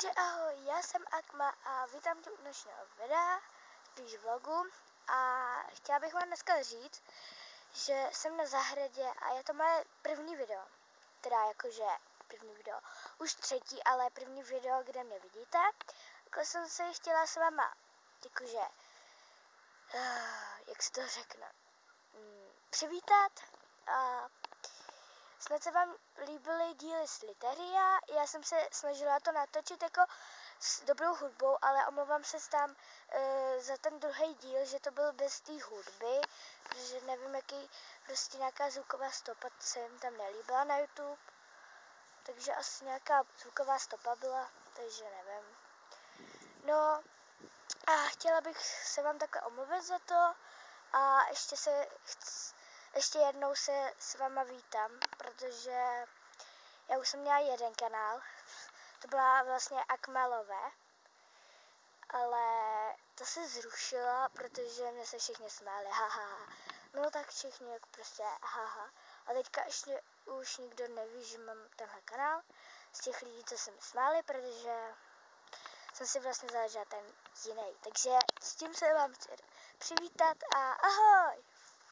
Takže ahoj, já jsem Akma a vítám tě u dnešního videa, spíš vlogu, a chtěla bych vám dneska říct, že jsem na zahradě a je to moje první video, teda jakože první video, už třetí, ale první video, kde mě vidíte. Jako jsem se chtěla s váma, jakože, jak se to řekne, přivítat a snad se vám líbily díly z Literia. Já jsem se snažila to natočit jako s dobrou hudbou, ale omlouvám se tam za ten druhý díl, že to byl bez té hudby, protože nevím, jaký, prostě nějaká zvuková stopa se jim tam nelíbila na YouTube, takže asi nějaká zvuková stopa byla, takže nevím. No a chtěla bych se vám takhle omluvit za to a ještě jednou se s váma vítám, protože já už jsem měla jeden kanál, to byla vlastně Akmelové, ale to se zrušilo, protože mě se všichni smáli, haha. No tak všichni jako prostě haha. A teďka ještě už nikdo neví, že mám tenhle kanál z těch lidí, co se mi smáli, protože jsem si vlastně založila ten jiný. Takže s tím se vám chci přivítat a ahoj!